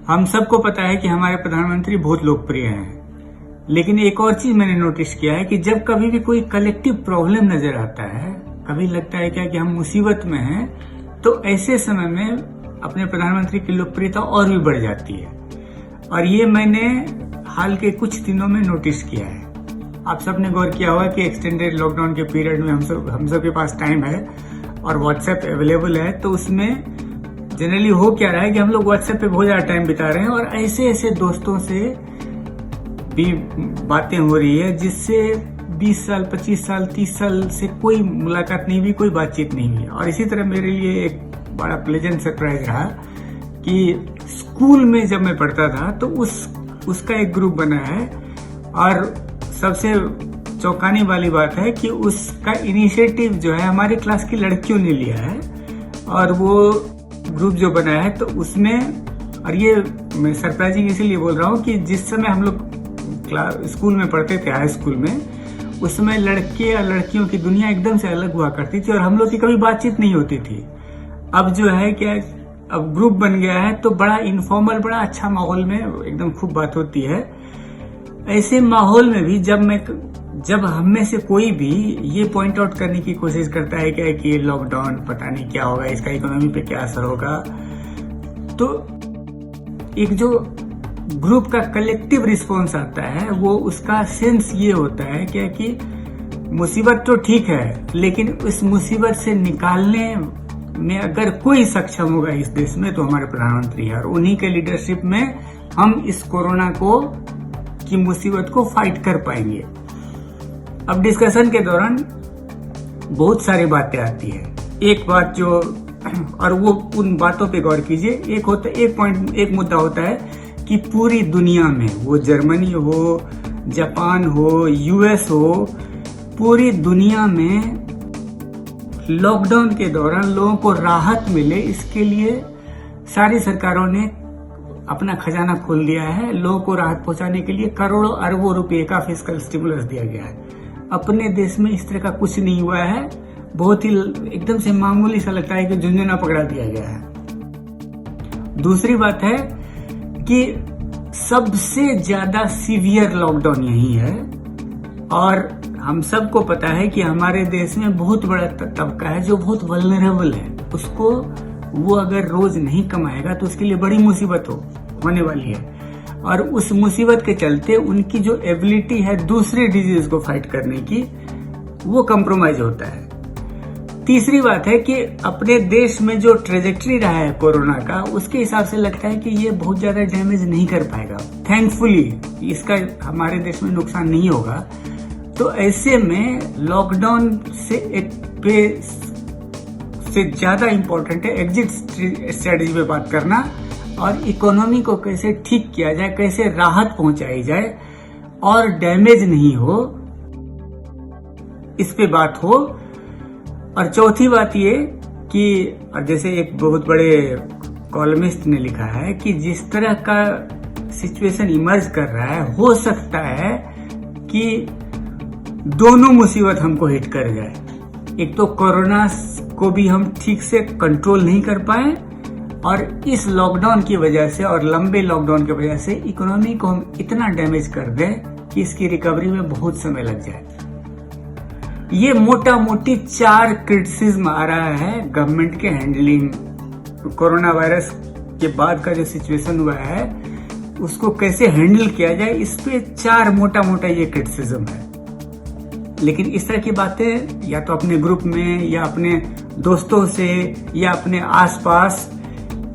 हम सबको पता है कि हमारे प्रधानमंत्री बहुत लोकप्रिय हैं, लेकिन एक और चीज मैंने नोटिस किया है कि जब कभी भी कोई कलेक्टिव प्रॉब्लम नजर आता है, कभी लगता है क्या कि हम मुसीबत में हैं, तो ऐसे समय में अपने प्रधानमंत्री की लोकप्रियता और भी बढ़ जाती है। और ये मैंने हाल के कुछ दिनों में नोटिस किया है। आप सबने गौर किया होगा कि एक्सटेंडेड लॉकडाउन के पीरियड में हम सब के पास टाइम है और व्हाट्सएप अवेलेबल है, तो उसमें जनरली हो क्या रहा है कि हम लोग व्हाट्सएप पे बहुत ज्यादा टाइम बिता रहे हैं और ऐसे ऐसे दोस्तों से भी बातें हो रही है जिससे 20 साल, 25 साल, 30 साल से कोई मुलाकात नहीं हुई, कोई बातचीत नहीं हुई। और इसी तरह मेरे लिए एक बड़ा प्लेजेंट सरप्राइज रहा कि स्कूल में जब मैं पढ़ता था तो उसका एक ग्रुप बना है और सबसे चौंकाने वाली बात है कि उसका इनिशिएटिव जो है हमारे क्लास की लड़कियों ने लिया है और वो ग्रुप जो बना है तो उसमें, और ये मैं सरप्राइजिंग इसीलिए बोल रहा हूँ कि जिस समय हम लोग स्कूल में पढ़ते थे, हाई स्कूल में, उस समय लड़के और लड़कियों की दुनिया एकदम से अलग हुआ करती थी और हम लोग की कभी बातचीत नहीं होती थी। अब जो है क्या, अब ग्रुप बन गया है तो बड़ा इनफॉर्मल, बड़ा अच्छा माहौल में एकदम खूब बात होती है। ऐसे माहौल में भी जब हम में से कोई भी ये पॉइंट आउट करने की कोशिश करता है क्या कि ये लॉकडाउन पता नहीं क्या होगा, इसका इकोनॉमी पे क्या असर होगा, तो एक जो ग्रुप का कलेक्टिव रिस्पॉन्स आता है वो उसका सेंस ये होता है क्या कि मुसीबत तो ठीक है, लेकिन इस मुसीबत से निकालने में अगर कोई सक्षम होगा इस देश में तो हमारे प्रधानमंत्री है और उन्हीं के लीडरशिप में हम इस कोरोना की मुसीबत को फाइट कर पाएंगे। अब डिस्कशन के दौरान बहुत सारी बातें आती है। एक बात जो, और वो उन बातों पे गौर कीजिए, एक मुद्दा होता है कि पूरी दुनिया में, वो जर्मनी हो, जापान हो, यूएस हो, पूरी दुनिया में लॉकडाउन के दौरान लोगों को राहत मिले, इसके लिए सारी सरकारों ने अपना खजाना खोल दिया है। लोगों को राहत पहुंचाने के लिए करोड़ों अरबों रुपए का फिस्कल स्टिमुलस दिया गया है। अपने देश में इस तरह का कुछ नहीं हुआ है। बहुत ही एकदम से मामूली सा लगता है कि झुंझुना पकड़ा दिया गया है। दूसरी बात है कि सबसे ज्यादा सीवियर लॉकडाउन यही है और हम सबको पता है कि हमारे देश में बहुत बड़ा तबका है जो बहुत वल्नरेबल है। उसको वो अगर रोज नहीं कमाएगा तो उसके लिए बड़ी मुसीबत होने वाली है और उस मुसीबत के चलते उनकी जो एबिलिटी है दूसरे डिजीज को फाइट करने की, वो कंप्रोमाइज होता है। तीसरी बात है कि अपने देश में जो ट्रेजेक्टरी रहा है कोरोना का, उसके हिसाब से लगता है कि ये बहुत ज्यादा डैमेज नहीं कर पाएगा। थैंकफुली इसका हमारे देश में नुकसान नहीं होगा। तो ऐसे में लॉकडाउन से ज्यादा इम्पोर्टेंट है एग्जिट स्ट्रेटेजी पे बात करना और इकोनॉमी को कैसे ठीक किया जाए, कैसे राहत पहुंचाई जाए और डैमेज नहीं हो, इस पे बात हो। और चौथी बात ये कि, और जैसे एक बहुत बड़े कॉलमिस्ट ने लिखा है कि जिस तरह का सिचुएशन इमर्ज कर रहा है, हो सकता है कि दोनों मुसीबत हमको हिट कर जाए। एक तो कोरोना को भी हम ठीक से कंट्रोल नहीं कर पाए और इस लॉकडाउन की वजह से और लंबे लॉकडाउन की वजह से इकोनॉमी को हम इतना डैमेज कर दें कि इसकी रिकवरी में बहुत समय लग जाए। ये मोटा मोटी 4 क्रिटिसिज्म आ रहा है गवर्नमेंट के हैंडलिंग। कोरोना वायरस के बाद का जो सिचुएशन हुआ है उसको कैसे हैंडल किया जाए, इस पे 4 मोटा ये क्रिटिसिज्म है। लेकिन इस तरह की बातें या तो अपने ग्रुप में या अपने दोस्तों से या अपने आसपास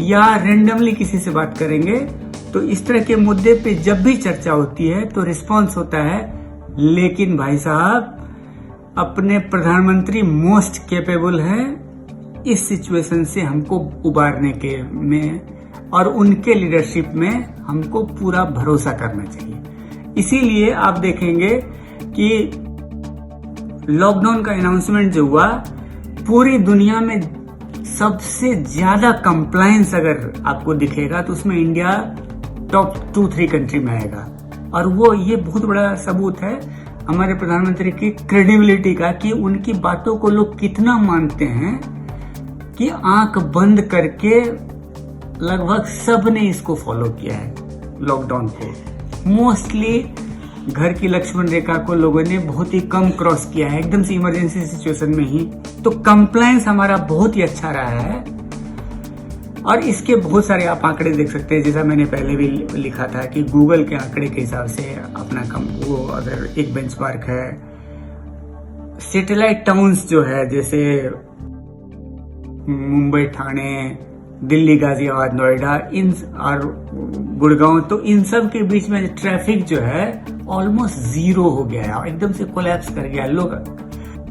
या रैंडमली किसी से बात करेंगे तो इस तरह के मुद्दे पे जब भी चर्चा होती है तो रिस्पांस होता है, लेकिन भाई साहब अपने प्रधानमंत्री मोस्ट कैपेबल हैं इस सिचुएशन से हमको उबारने के में, और उनके लीडरशिप में हमको पूरा भरोसा करना चाहिए। इसीलिए आप देखेंगे कि लॉकडाउन का अनाउंसमेंट जो हुआ, पूरी दुनिया में सबसे ज्यादा कंप्लायंस अगर आपको दिखेगा तो उसमें इंडिया टॉप 2-3 कंट्री में आएगा। और वो ये बहुत बड़ा सबूत है हमारे प्रधानमंत्री की क्रेडिबिलिटी का कि उनकी बातों को लोग कितना मानते हैं कि आंख बंद करके लगभग सब ने इसको फॉलो किया है लॉकडाउन को। मोस्टली घर की लक्ष्मण रेखा को लोगों ने बहुत ही कम क्रॉस किया है, एकदम से इमरजेंसी सिचुएशन में ही। तो कंप्लायंस हमारा बहुत ही अच्छा रहा है और इसके बहुत सारे आप आंकड़े देख सकते हैं। जैसा मैंने पहले भी लिखा था कि गूगल के आंकड़े के हिसाब से अपना वो अगर एक बेंचमार्क है। सैटेलाइट टाउन्स जो है जैसे मुंबई, ठाणे, दिल्ली, गाजियाबाद, नोएडा इन और गुड़गांव, तो इन सब के बीच में ट्रैफिक जो है ऑलमोस्ट जीरो हो गया है, एकदम से कोलैप्स कर गया लोग।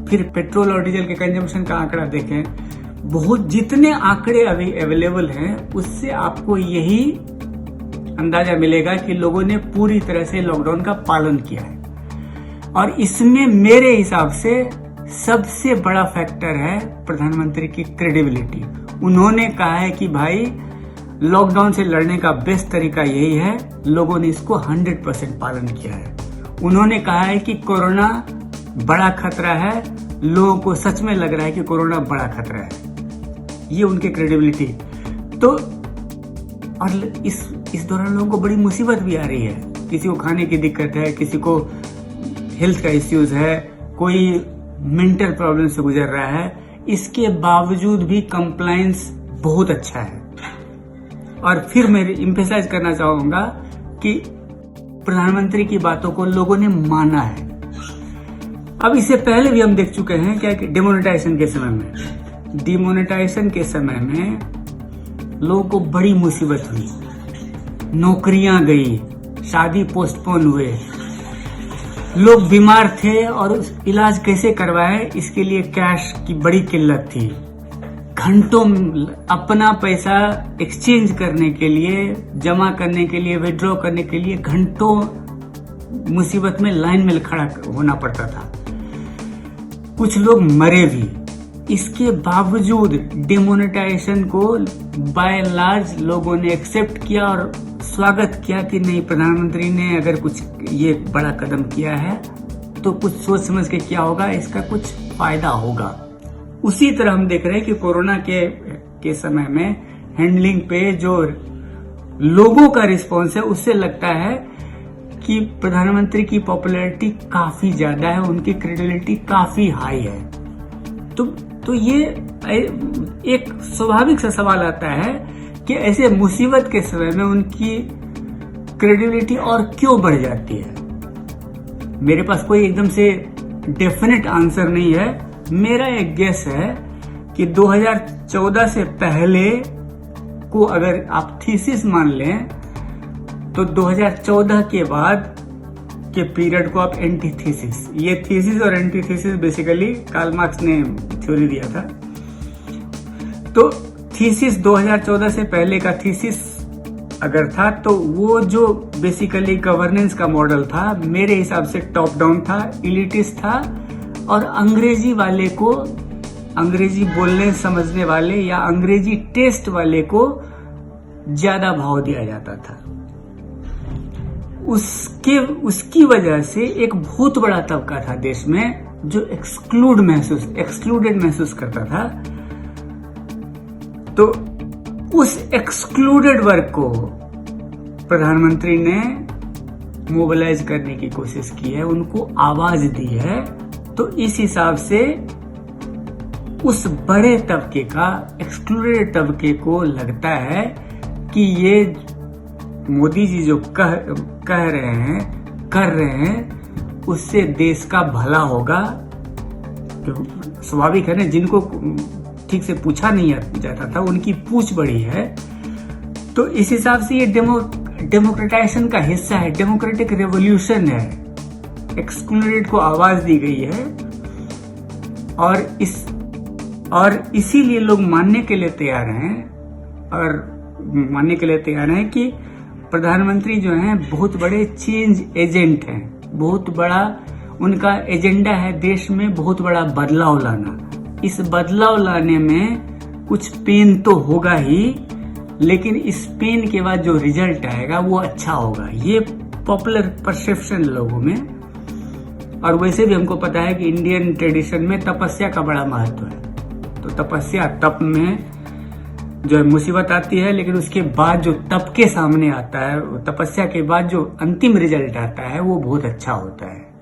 फिर पेट्रोल और डीजल के कंजम्पशन का आंकड़ा देखें, बहुत जितने आंकड़े अभी अवेलेबल हैं उससे आपको यही अंदाजा मिलेगा कि लोगों ने पूरी तरह से लॉकडाउन का पालन किया है। और इसमें मेरे हिसाब से सबसे बड़ा फैक्टर है प्रधानमंत्री की क्रेडिबिलिटी। उन्होंने कहा है कि भाई लॉकडाउन से लड़ने का बेस्ट तरीका यही है, लोगों ने इसको 100% पालन किया है। उन्होंने कहा है कि कोरोना बड़ा खतरा है, लोगों को सच में लग रहा है कि कोरोना बड़ा खतरा है, ये उनकी क्रेडिबिलिटी। तो और इस दौरान लोगों को बड़ी मुसीबत भी आ रही है, किसी को खाने की दिक्कत है, किसी को हेल्थ का इश्यूज है, कोई मेंटल प्रॉब्लम से गुजर रहा है, इसके बावजूद भी कंप्लायंस बहुत अच्छा है। और फिर मैं एम्फसाइज करना चाहूंगा कि प्रधानमंत्री की बातों को लोगों ने माना है। अब इससे पहले भी हम देख चुके हैं क्या कि डिमोनेटाइजेशन के समय में लोगों को बड़ी मुसीबत हुई, नौकरियां गई, शादी पोस्टपोन हुए, लोग बीमार थे और इलाज कैसे करवाए इसके लिए कैश की बड़ी किल्लत थी। घंटों अपना पैसा एक्सचेंज करने के लिए, जमा करने के लिए, विड्रॉ करने के लिए घंटों मुसीबत में लाइन में खड़ा होना पड़ता था। कुछ लोग मरे भी। इसके बावजूद डिमोनेटाइजेशन को बाय लार्ज लोगों ने एक्सेप्ट किया और स्वागत किया कि नहीं, प्रधानमंत्री ने अगर कुछ ये बड़ा कदम किया है तो कुछ सोच समझ के किया होगा, इसका कुछ फायदा होगा। उसी तरह हम देख रहे हैं कि कोरोना के समय में हैंडलिंग पे जो लोगों का रिस्पॉन्स है उससे लगता है कि प्रधानमंत्री की पॉपुलैरिटी काफी ज्यादा है, उनकी क्रेडिबिलिटी काफी हाई है। तो ये एक स्वाभाविक सा सवाल आता है कि ऐसे मुसीबत के समय में उनकी क्रेडिबिलिटी और क्यों बढ़ जाती है। मेरे पास कोई एकदम से डेफिनेट आंसर नहीं है। मेरा एक गेस है कि 2014 से पहले को अगर आप थीसिस मान लें तो 2014 के बाद के पीरियड को आप एंटीथीसिस, ये थीसिस और एंटीथीसिस बेसिकली कार्ल मार्क्स ने थ्योरी दिया था। तो थीसिस 2014 से पहले का थीसिस अगर था तो वो जो बेसिकली गवर्नेंस का मॉडल था मेरे हिसाब से टॉप डाउन था, इलिटिस्ट था और अंग्रेजी वाले को, अंग्रेजी बोलने समझने वाले या अंग्रेजी टेस्ट वाले को ज्यादा भाव दिया जाता था। उसकी वजह से एक बहुत बड़ा तबका था देश में जो एक्सक्लूडेड महसूस करता था। तो उस एक्सक्लूडेड वर्ग को प्रधानमंत्री ने मोबिलाइज करने की कोशिश की है, उनको आवाज दी है। तो इस हिसाब से उस बड़े तबके का, एक्सक्लूडेड तबके को लगता है कि ये मोदी जी जो कह रहे हैं, कर रहे हैं, उससे देश का भला होगा। तो स्वाभाविक है ना, जिनको ठीक से पूछा नहीं जाता था उनकी पूछ बड़ी है। तो इस हिसाब से ये डेमोक्रेटाइजेशन का हिस्सा है, डेमोक्रेटिक रेवोल्यूशन है। एक्सक्लूडेड को आवाज दी गई है और इसीलिए लोग मानने के लिए तैयार हैं कि प्रधानमंत्री जो हैं बहुत बड़े चेंज एजेंट हैं। बहुत बड़ा उनका एजेंडा है देश में बहुत बड़ा बदलाव लाना। इस बदलाव लाने में कुछ पेन तो होगा ही, लेकिन इस पेन के बाद जो रिजल्ट आएगा वो अच्छा होगा, ये पॉपुलर परसेप्शन लोगों में। और वैसे भी हमको पता है कि इंडियन ट्रेडिशन में तपस्या का बड़ा महत्व है। तो तपस्या, तप में जो मुसीबत आती है, लेकिन उसके बाद जो तप के सामने आता है, तपस्या के बाद जो अंतिम रिजल्ट आता है वो बहुत अच्छा होता है।